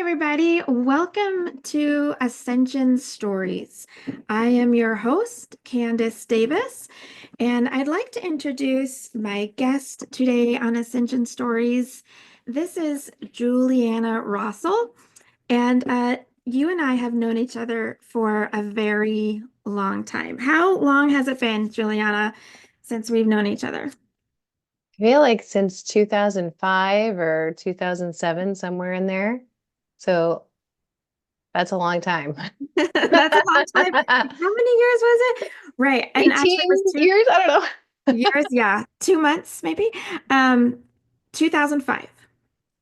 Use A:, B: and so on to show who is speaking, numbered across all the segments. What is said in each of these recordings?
A: everybody. Welcome to Ascension Stories. I am your host, Candice Davis, and I'd like to introduce my guest today on Ascension Stories. This is Juliana Rossell, and you and I have known each other for a very long time. How long has it been, Juliana, since we've known each other?
B: I feel like since 2005 or 2007, somewhere in there. So that's a long time.
A: That's a long time. How many years was it? Right. And actually, it
B: 18
A: was two
B: years? I don't know.
A: years. Yeah. 2 months, maybe. Um, 2005,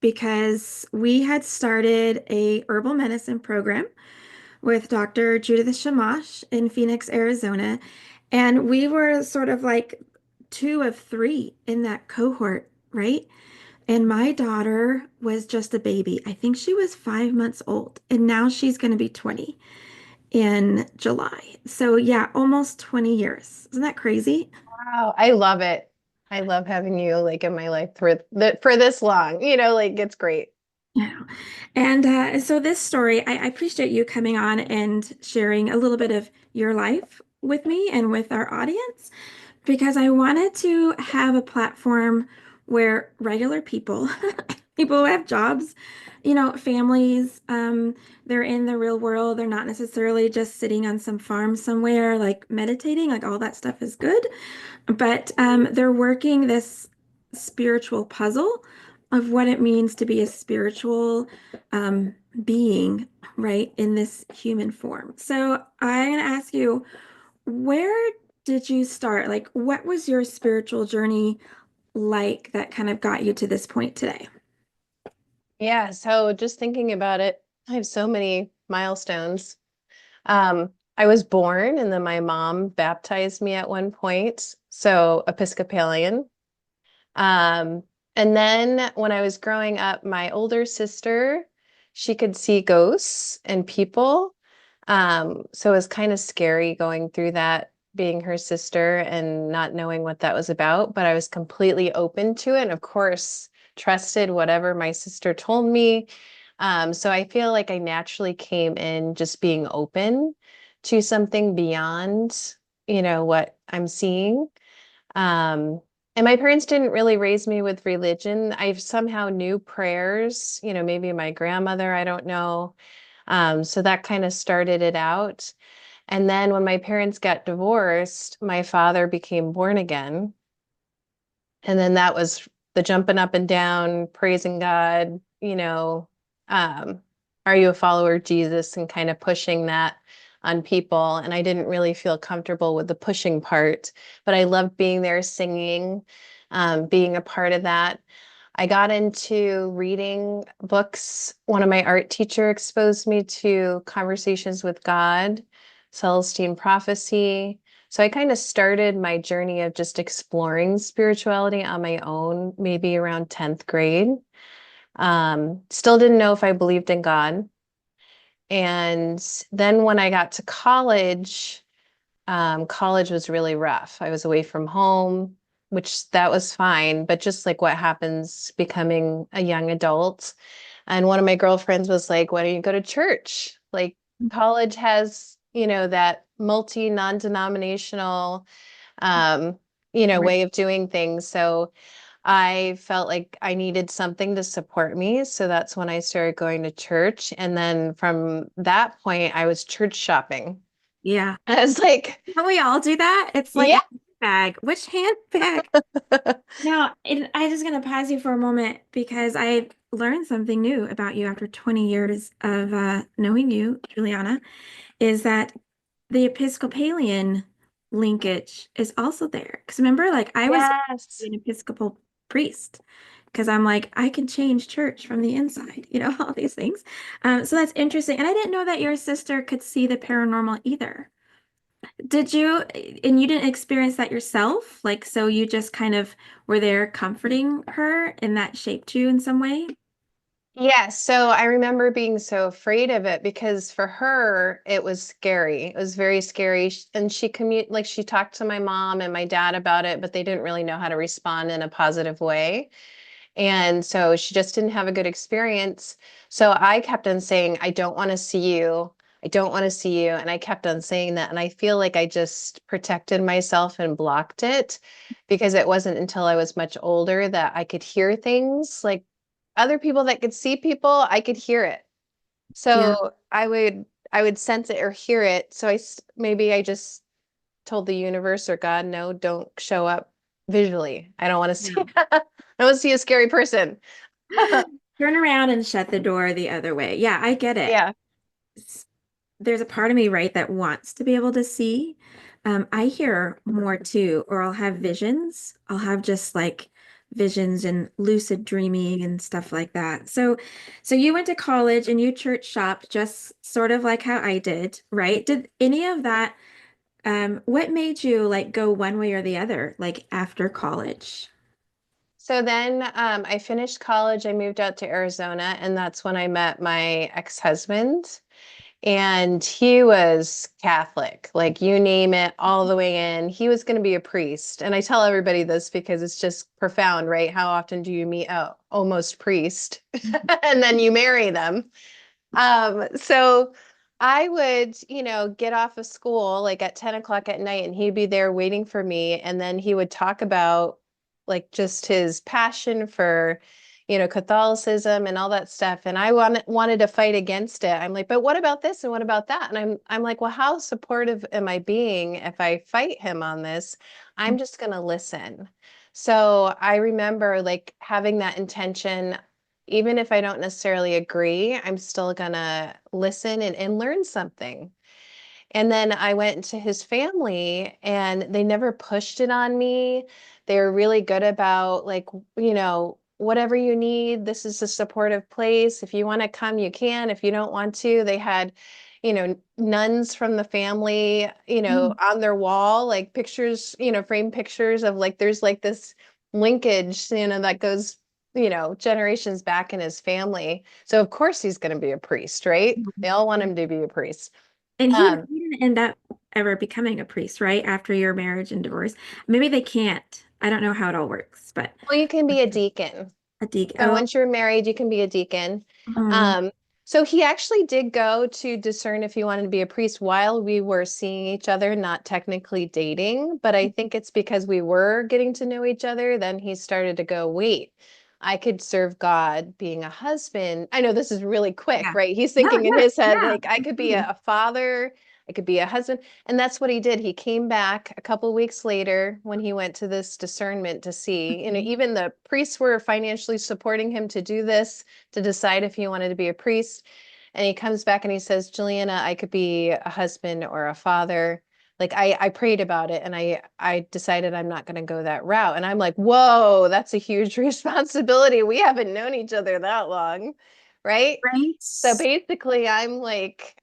A: because we had started a herbal medicine program with Dr. Judith Shamash in Phoenix, Arizona. And we were sort of like two of three in that cohort, right? And my daughter was just a baby. I think she was 5 months old, and now she's going to be 20 in July. So yeah, almost 20 years. Isn't that crazy?
B: Wow, I love it. I love having you like in my life for this long. Like it's great.
A: Yeah. And so this story, I appreciate you coming on and sharing a little bit of your life with me and with our audience, because I wanted to have a platform where regular people, people who have jobs, families, they're in the real world. They're not necessarily just sitting on some farm somewhere, like meditating, like all that stuff is good. But they're working this spiritual puzzle of what it means to be a spiritual being, right, in this human form. So I'm going to ask you, where did you start? Like, what was your spiritual journey like that kind of got you to this point today?
B: Yeah, so just thinking about it, I have so many milestones. I was born and then my mom baptized me at one point, so Episcopalian. Um, and then when I was growing up, my older sister, she could see ghosts and people. So it was kind of scary going through that, being her sister and not knowing what that was about. But I was completely open to it. And of course, trusted whatever my sister told me. So I feel like I naturally came in just being open to something beyond, what I'm seeing. Um, and my parents didn't really raise me with religion. I somehow knew prayers, maybe my grandmother, I don't know. So that kind of started it out. And then when my parents got divorced, my father became born again. And then that was the jumping up and down, praising God, um, are you a follower of Jesus? And kind of pushing that on people. And I didn't really feel comfortable with the pushing part, but I loved being there singing, being a part of that. I got into reading books. One of my art teacher exposed me to Conversations with God, Celestine Prophecy. So I kind of started my journey of just exploring spirituality on my own, maybe around 10th grade. Still didn't know if I believed in God. And then when I got to college, college was really rough. I was away from home, which that was fine, but just like what happens becoming a young adult. And one of my girlfriends was like, why don't you go to church? Like college has, that multi non-denominational,
A: Right.
B: way of doing things. So I felt like I needed something to support me. So that's when I started going to church. And then from that point, I was church shopping.
A: Yeah.
B: I was like,
A: Don't we all do that? It's like
B: yeah.
A: a handbag. Which handbag? No, I just gonna pause you for a moment because I learned something new about you after 20 years of knowing you, Juliana, is that the Episcopalian linkage is also there. Because remember, like I was
B: Yes.
A: an Episcopal priest because I'm like, I can change church from the inside, all these things. So that's interesting. And I didn't know that your sister could see the paranormal either. Did you, and you didn't experience that yourself? Like, so you just kind of were there comforting her and that shaped you in some way?
B: Yeah, so I remember being so afraid of it because for her it was scary. It was very scary. And she talked to my mom and my dad about it, but they didn't really know how to respond in a positive way. And so she just didn't have a good experience. So I kept on saying, I don't want to see you. I don't want to see you. And I kept on saying that. And I feel like I just protected myself and blocked it because it wasn't until I was much older that I could hear things like other people that could see people, I could hear it.
A: Yeah.
B: So I would sense it or hear it. So maybe I just told the universe or God, no, don't show up visually. I don't want to see
A: Yeah.
B: I don't want to see a scary person.
A: Turn around and shut the door the other way. Yeah, I get it.
B: Yeah.
A: There's a part of me, right, that wants to be able to see. I hear more too, or I'll have visions. I'll have just like visions and lucid dreaming and stuff like that. So you went to college and you church shopped just sort of like how I did, right? Did any of that, what made you like go one way or the other, like after college?
B: So then I finished college. I moved out to Arizona, and that's when I met my ex-husband. And he was Catholic, like you name it, all the way in. He was going to be a priest. And I tell everybody this because it's just profound, right? How often do you meet a almost priest and then you marry them? So I would, get off of school like at 10 o'clock at night and he'd be there waiting for me. And then he would talk about like just his passion for, Catholicism and all that stuff. And I wanted to fight against it. I'm like, but what about this and what about that? And I'm like, well, how supportive am I being if I fight him on this? I'm just gonna listen. So I remember like having that intention even if I don't necessarily agree, I'm still gonna listen and learn something. And then I went to his family and they never pushed it on me. They were really good about like, whatever you need, this is a supportive place. If you want to come, you can. If you don't want to, they had, nuns from the family,
A: Mm.
B: on their wall, like pictures, framed pictures of like there's like this linkage, that goes, generations back in his family. So of course he's going to be a priest, right? They all want him to be a priest.
A: And
B: Um,
A: he didn't end up ever becoming a priest, right? After your marriage and divorce. Maybe they can't. I don't know how it all works, but
B: well, you can be a deacon.
A: a deacon.
B: So
A: Oh,
B: once you're married, you can be a deacon.
A: mhm.
B: Um, so he actually did go to discern if he wanted to be a priest while we were seeing each other, not technically dating, but I think it's because we were getting to know each other. Then he started to go, wait, I could serve God being a husband. I know this is really quick,
A: Yeah.
B: right? He's
A: No,
B: thinking in
A: yeah,
B: his head,
A: yeah.
B: like, I could be
A: Absolutely.
B: a father, I could be a husband. And that's what he did. He came back a couple weeks later when he went to this discernment to see, even the priests were financially supporting him to do this, to decide if he wanted to be a priest. And he comes back and he says, Juliana, I could be a husband or a father. Like I prayed about it and I decided I'm not going to go that route. And I'm like, whoa, that's a huge responsibility. We haven't known each other that long, right?
A: Right?
B: So basically, I'm like,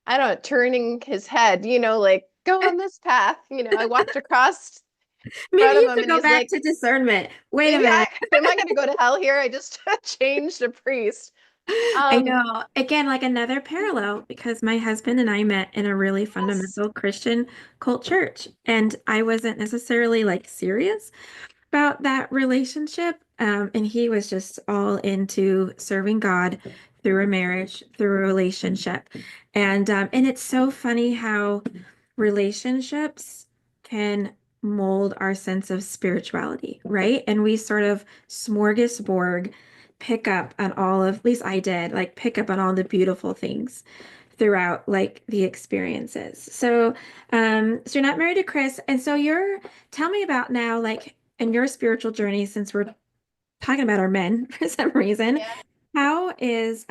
B: I don't know, turning his head, like, go on this path. I walked across
A: Maybe
B: front of
A: you
B: him
A: should
B: and
A: go
B: he's
A: back
B: like,
A: to discernment. Wait a
B: maybe
A: minute.
B: am I going to go to hell here? I just changed a priest.
A: I
B: Um,
A: know. Again, like another parallel, because my husband and I met in a really
B: yes.
A: fundamental Christian cult church, and I wasn't necessarily like serious about that relationship. And he was just all into serving God through a marriage, through a relationship. And it's so funny how relationships can mold our sense of spirituality, right? And we sort of smorgasbord pick up on all of, at least I did, like pick up on all the beautiful things throughout like the experiences. So you're not married to Chris, and so tell me about now, like in your spiritual journey, since we're talking about our men for some reason.
B: Yeah.
A: How is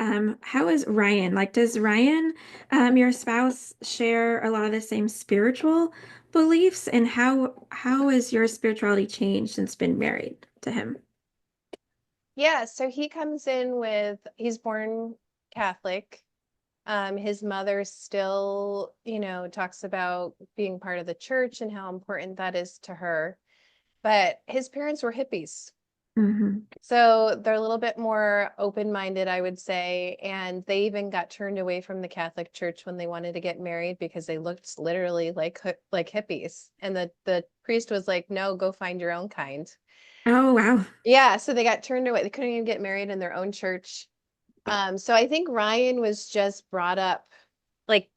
A: Ryan? Like, does Ryan, your spouse, share a lot of the same spiritual beliefs? And how has your spirituality changed since been married to him?
B: Yeah. So he comes in he's born Catholic. His mother still, talks about being part of the church and how important that is to her. But his parents were hippies.
A: Hmm.
B: So they're a little bit more open-minded, I would say, and they even got turned away from the Catholic Church when they wanted to get married because they looked literally like hippies. And the priest was like, "No, go find your own kind."
A: Oh, wow.
B: Yeah, so they got turned away. They couldn't even get married in their own church. So I think Ryan was just brought up like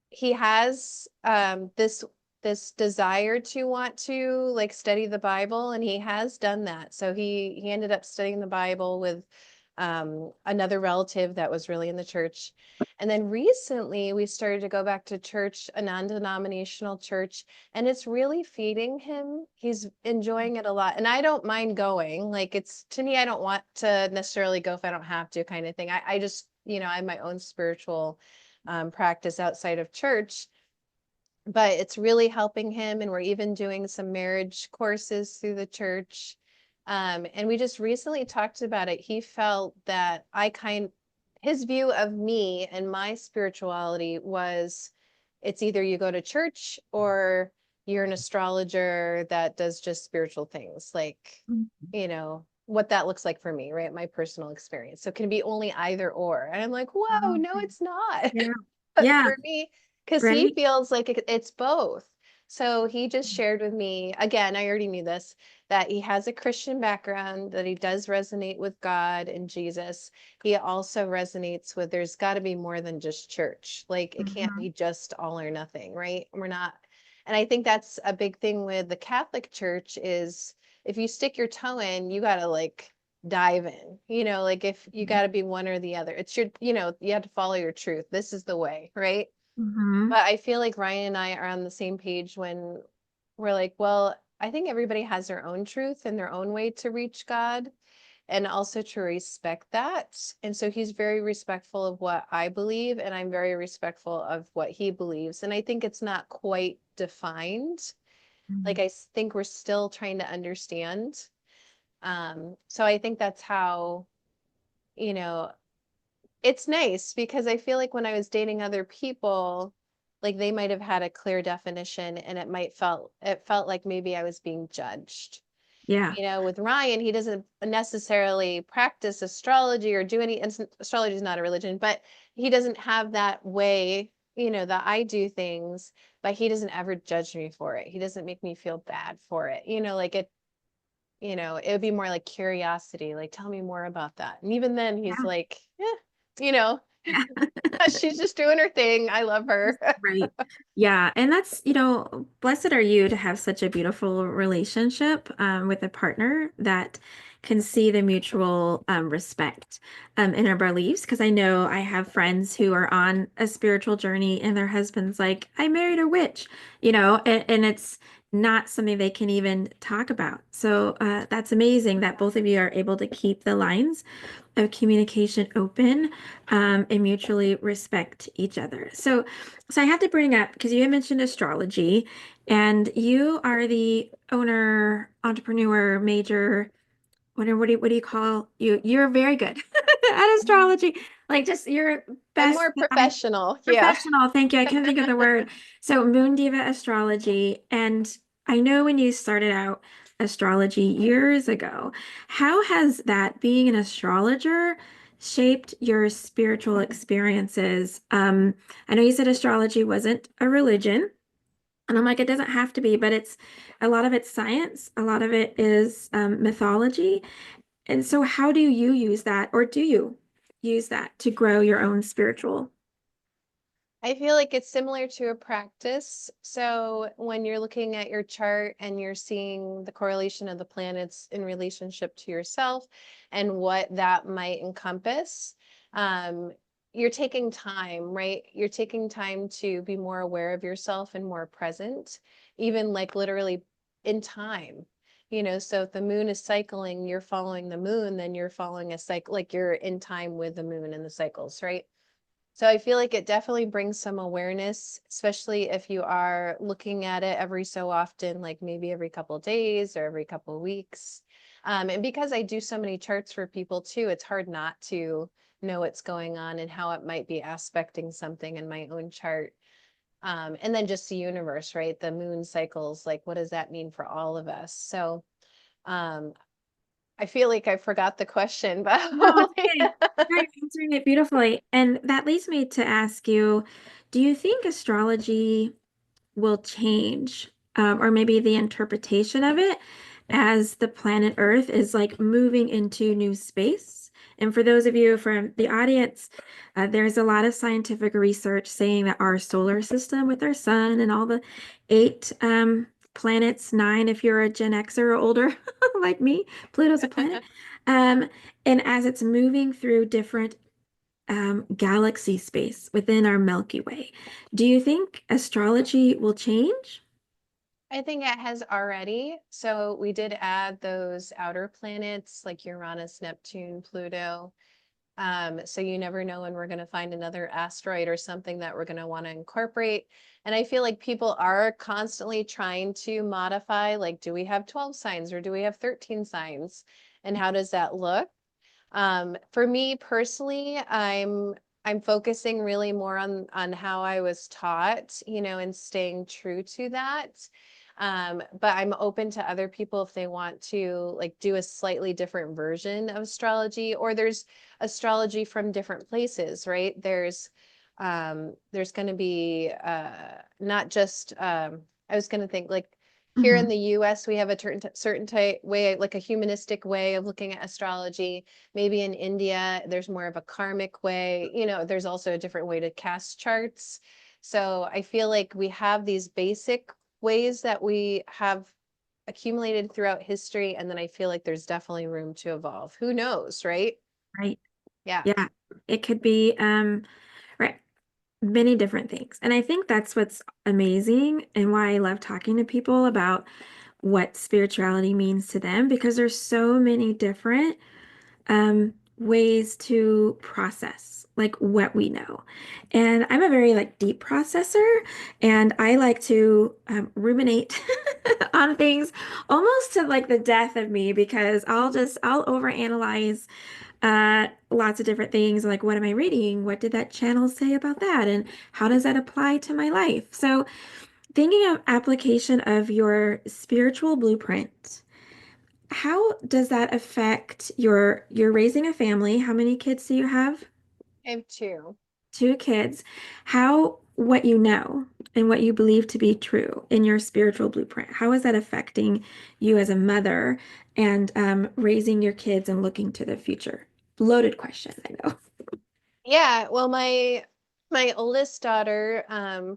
B: he has this desire to want to like study the Bible, and he has done that. So he ended up studying the Bible with another relative that was really in the church. And then recently we started to go back to church, a non-denominational church, and it's really feeding him. He's enjoying it a lot. And I don't mind going. Like it's to me, I don't want to necessarily go if I don't have to kind of thing. I just, I have my own spiritual practice outside of church, but it's really helping him. And we're even doing some marriage courses through the church. And we just recently talked about it. He felt that his view of me and my spirituality was it's either you go to church or you're an astrologer that does just spiritual things, like, what that looks like for me, right? My personal experience. So it can be only either or. And I'm like, whoa, no,
A: Okay.
B: it's not.
A: Yeah. Yeah.
B: For me, because he
A: Right.
B: feels like it's both. So he just shared with me, again, I already knew this, that he has a Christian background, that he does resonate with God and Jesus. He also resonates with there's got to be more than just church. Like it can't
A: Mhm.
B: be just all or nothing, right? We're not. And I think that's a big thing with the Catholic Church is if you stick your toe in, you got to like dive in, like if you got to be one or the other. It's your, you have to follow your truth. This is the way, right?
A: Mhm.
B: But I feel like Ryan and I are on the same page when we're like, well, I think everybody has their own truth and their own way to reach God and also to respect that. And so he's very respectful of what I believe, and I'm very respectful of what he believes. And I think it's not quite defined. Like
A: Mhm.
B: I think we're still trying to understand. So I think that's how, you know, it's nice because I feel like when I was dating other people, like they might have had a clear definition and it felt like maybe I was being judged.
A: Yeah.
B: With Ryan, he doesn't necessarily practice astrology or do any, and astrology is not a religion, but he doesn't have that way, that I do things, but he doesn't ever judge me for it. He doesn't make me feel bad for it. Like it would be more like curiosity, like tell me more about that. And even then he's
A: Yeah.
B: like, you know,
A: Yeah.
B: she's just doing her thing. I love her.
A: Right. Yeah. And that's, blessed are you to have such a beautiful relationship with a partner that can see the mutual respect in our beliefs. Because I know I have friends who are on a spiritual journey and their husband's like, I married a witch, and it's not something they can even talk about. So that's amazing that both of you are able to keep the lines of communication open and mutually respect each other. So I have to bring up because you had mentioned astrology, and you are the owner, entrepreneur, major. What do you call you? You're very good at astrology. Like just your
B: I'm
A: best.
B: more professional. Yeah.
A: Professional, thank you. I couldn't think of the word. So, Moon Diva Astrology. And I know when you started out astrology years ago, how has that being an astrologer shaped your spiritual experiences? I know you said astrology wasn't a religion. And I'm like, it doesn't have to be, but it's a lot of it's science, a lot of it is mythology. And so, how do you use that, or do you use that to grow your own spiritual?
B: I feel like it's similar to a practice. So when you're looking at your chart and you're seeing the correlation of the planets in relationship to yourself and what that might encompass, um, you're taking time, right? You're taking time to be more aware of yourself and more present, even like literally in time. So if the moon is cycling, you're following the moon, then you're following a cycle, like you're in time with the moon and the cycles, right? So I feel like it definitely brings some awareness, especially if you are looking at it every so often, like maybe every couple of days or every couple of weeks. And because I do so many charts for people too, it's hard not to know what's going on and how it might be aspecting something in my own chart. And then just the universe, right? The moon cycles, like what does that mean for all of us? So um, I feel like I forgot the question, but
A: No, it's okay. You're answering it beautifully. And that leads me to ask you, do you think astrology will change, or maybe the interpretation of it as the planet Earth is like moving into new space. And for those of you from the audience, there's a lot of scientific research saying that our solar system with our sun and all the eight planets, nine if you're a Gen Xer or older like me, Pluto's a planet. Um, and as it's moving through different galaxy space within our Milky Way, do you think astrology will change?
B: I think it has already. So we did add those outer planets like Uranus, Neptune, Pluto. So you never know when we're going to find another asteroid or something that we're going to want to incorporate. And I feel like people are constantly trying to modify, like, do we have 12 signs or do we have 13 signs? And how does that look? For me personally, I'm focusing really more on how I was taught, and staying true to that. But I'm open to other people if they want to like do a slightly different version of astrology, or there's astrology from different places, right? There's going to be not just I was going to think like here in
A: Mhm.
B: the US, we have a certain type way, like a humanistic way of looking at astrology. Maybe in India, there's more of a karmic way. There's also a different way to cast charts. So I feel like we have these basic ways that we have accumulated throughout history. And then I feel like there's definitely room to evolve. Who knows, right?
A: Right.
B: Yeah.
A: Yeah. It could be right, many different things. And I think that's what's amazing and why I love talking to people about what spirituality means to them because there's so many different ways to process like what we know. And I'm a very like deep processor and I like to ruminate on things almost to like the death of me because I'll overanalyze lots of different things like what am I reading? What did that channel say about that? And how does that apply to my life? So thinking of application of your spiritual blueprint, how does that affect you're raising a family? How many kids do you have?
B: I have two.
A: Two kids. How what you know and what you believe to be true in your spiritual blueprint, how is that affecting you as a mother and raising your kids and looking to the future? Loaded question, I know.
B: Yeah, well, my oldest daughter,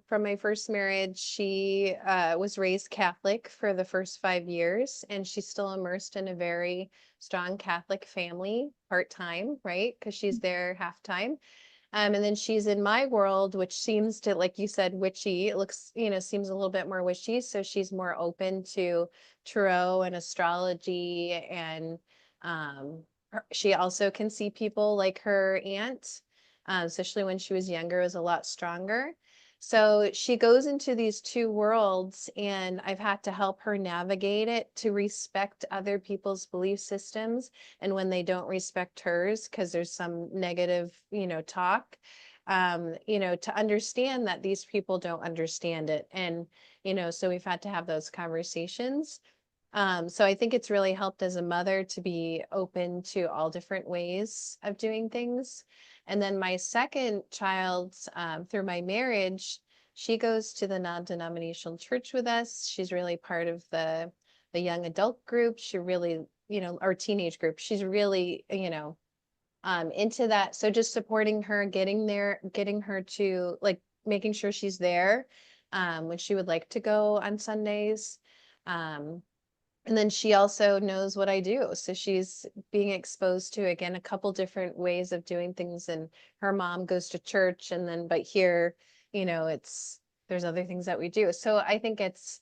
B: from my first marriage, she was raised Catholic for the first 5 years, and she's still immersed in a very strong Catholic family, part-time, right? Because she's there half-time. And then she's in my world, which seems to, like you said, witchy. It looks, seems a little bit more witchy. So she's more open to tarot and astrology. And she also can see people like her aunt, especially when she was younger, was a lot stronger. So she goes into these two worlds, and I've had to help her navigate it to respect other people's belief systems and when they don't respect hers because there's some negative talk, to understand that these people don't understand it. And so we've had to have those conversations. So I think it's really helped as a mother to be open to all different ways of doing things. And then my second child, through my marriage, she goes to the non-denominational church with us. She's really part of the young adult group. She really, our teenage group. She's really, into that. So just supporting her, getting there, getting her to like making sure she's there, when she would like to go on Sundays. Um, and then she also knows what I do. So she's being exposed to, again, a couple different ways of doing things. And her mom goes to church, and then, but here, there's other things that we do. So I think it's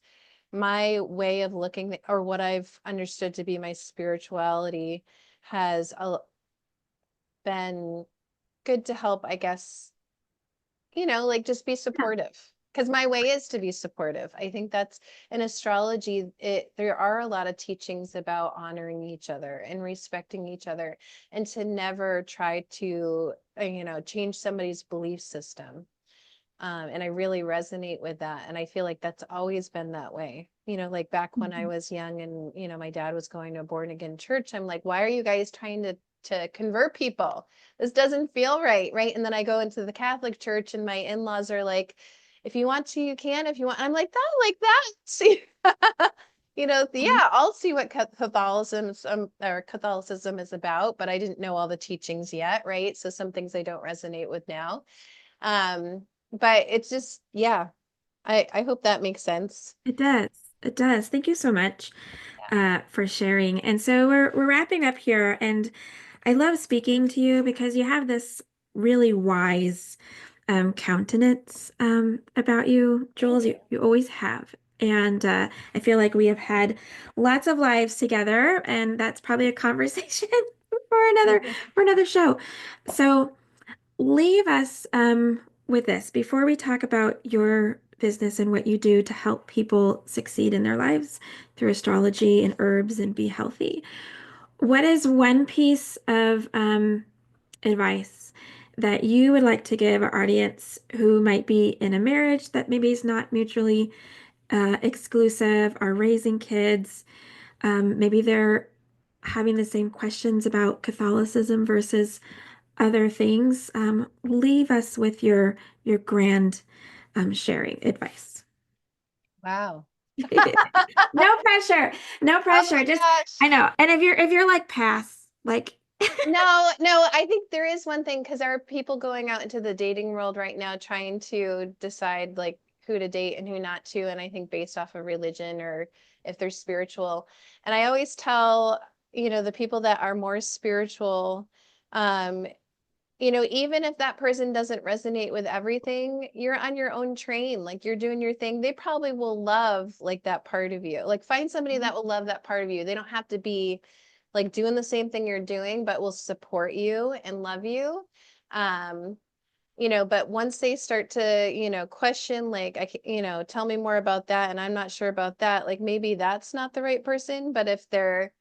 B: my way of looking or what I've understood to be my spirituality has been good to help, I guess, like just be
A: Yeah.
B: supportive. Because my way is to be supportive. I think that's in astrology, there are a lot of teachings about honoring each other and respecting each other and to never try to, change somebody's belief system. And I really resonate with that. And I feel like that's always been that way. Like back when I
A: Mhm.
B: was young and, my dad was going to a born again church, I'm like, why are you guys trying to convert people? This doesn't feel right. Right. And then I go into the Catholic church and my in-laws are like, if you want to, you can, if you want. I'm like, that, like that. See? Yeah, I'll see what Catholicism is about, but I didn't know all the teachings yet, right? So some things I don't resonate with now. But it's just, yeah, I hope that makes sense.
A: It does. It does. Thank you so much for sharing. And so we're wrapping up here, and I love speaking to you because you have this really wise countenance about you,
B: Thank
A: Jules.
B: you.
A: You always have. And I feel like we have had lots of lives together, and that's probably a conversation for another show. So leave us with this before we talk about your business and what you do to help people succeed in their lives through astrology and herbs and be healthy. What is one piece of advice that you would like to give our audience who might be in a marriage that maybe is not mutually exclusive, are raising kids? Maybe they're having the same questions about Catholicism versus other things. Leave us with your grand sharing advice.
B: Wow.
A: No pressure. No
B: Oh
A: pressure.
B: my
A: Just
B: gosh.
A: I know. And if you're like pass, like
B: No, no, I think there is one thing because there are people going out into the dating world right now trying to decide like who to date and who not to, and I think based off of religion or if they're spiritual. And I always tell, the people that are more spiritual, um, even if that person doesn't resonate with everything, you're on your own train, like you're doing your thing. They probably will love like that part of you. Like find somebody that will love that part of you. They don't have to be like doing the same thing you're doing, but will support you and love you. Um, but once they start to, question, like, tell me more about that, and I'm not sure about that, like maybe that's not the right person. But if they're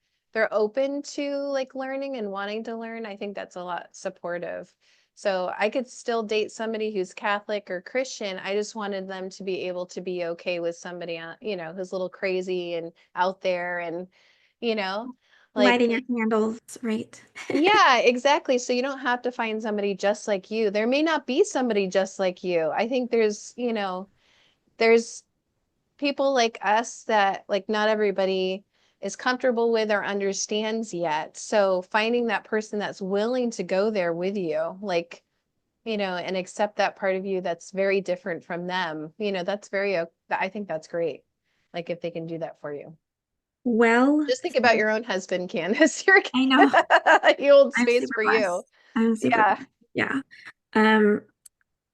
B: open to like learning and wanting to learn, I think that's a lot supportive. So I could still date somebody who's Catholic or Christian. I just wanted them to be able to be okay with somebody, who's a little crazy and out there and, you know, like
A: lighting your candles, right?
B: yeah, exactly. So you don't have to find somebody just like you. There may not be somebody just like you. I think there's people like us that like not everybody is comfortable with or understands yet. So finding that person that's willing to go there with you, like, and accept that part of you that's very different from them, I think that's great. Like if they can do that for you.
A: Well
B: Just think about
A: said.
B: your own husband, Candace.
A: I know.
B: He holds
A: I'm
B: space
A: super
B: for you.
A: blessed. I'm super
B: Yeah.
A: blessed. Yeah. Um,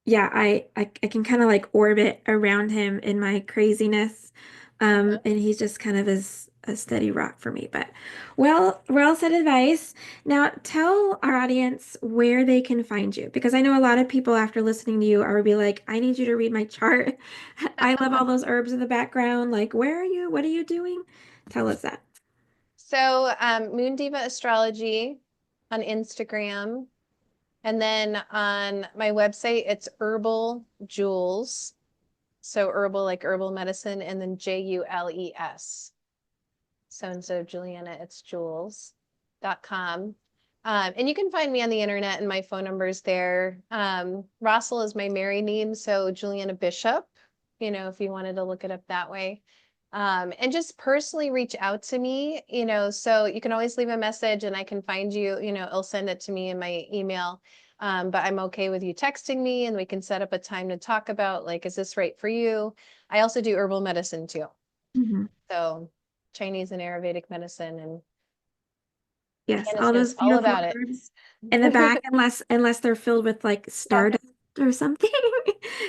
A: yeah, I can kind of like orbit around him in my craziness. And he's just kind of as a steady rock for me. But well said advice. Now tell our audience where they can find you because I know a lot of people after listening to you are be like, I need you to read my chart. I love all those herbs in the background. Like, where are you? What are you doing? Tell us that.
B: So, Moon Diva Astrology on Instagram. And then on my website, it's Herbal Jules. So herbal like herbal medicine, and then Jules. So instead of Juliana, it's Jules.com. And you can find me on the internet and my phone number is there. Russell is my married name, so Juliana Bishop, if you wanted to look it up that way. And just personally reach out to me, so you can always leave a message and I can find you, it'll send it to me in my email. But I'm okay with you texting me and we can set up a time to talk about like, is this right for you? I also do herbal medicine too.
A: Mhm.
B: So Chinese and Ayurvedic medicine, and
A: Yes,
B: Candice
A: all
B: knows
A: those
B: all
A: beautiful
B: about it.
A: herbs in the back, unless they're filled with like
B: Yeah.
A: stardust or something.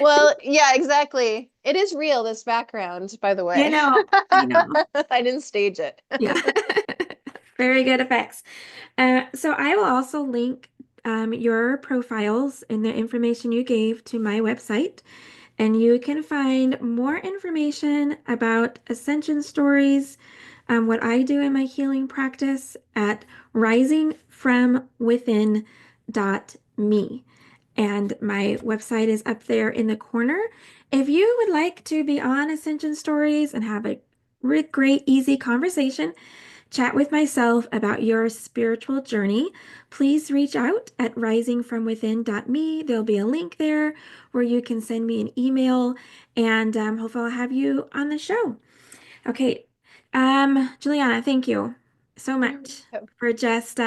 B: Well, yeah, exactly. It is real, this background, by the
A: You
B: way.
A: know, I know.
B: I didn't stage it.
A: Yeah. Very good effects. So I will also link your profiles and the information you gave to my website, and you can find more information about Ascension Stories, what I do in my healing practice at risingfromwithin.me. And my website is up there in the corner. If you would like to be on Ascension Stories and have a great, easy conversation, chat with myself about your spiritual journey, please reach out at risingfromwithin.me. There'll be a link there where you can send me an email, and hopefully I'll have you on the show. Okay. Juliana, thank you so
B: You're
A: much
B: welcome.
A: for just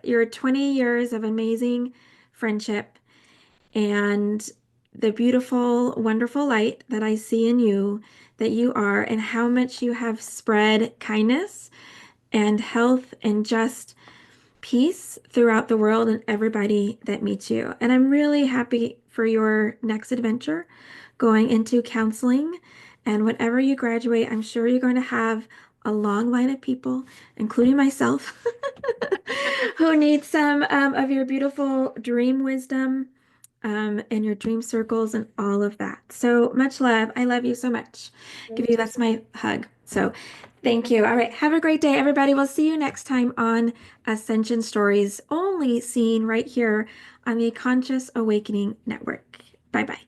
A: your 20 years of amazing friendship and the beautiful, wonderful light that I see in you that you are, and how much you have spread kindness and health and just peace throughout the world and everybody that meets you. And I'm really happy for your next adventure going into counseling. And whenever you graduate, I'm sure you're going to have a long line of people, including myself, who need some of your beautiful dream wisdom and your dream circles and all of that. So much love. I love you so much.
B: Me
A: Give you
B: too.
A: that's my hug. So thank you. All right. Have a great day, everybody. We'll see you next time on Ascension Stories, only seen right here on the Conscious Awakening Network. Bye bye.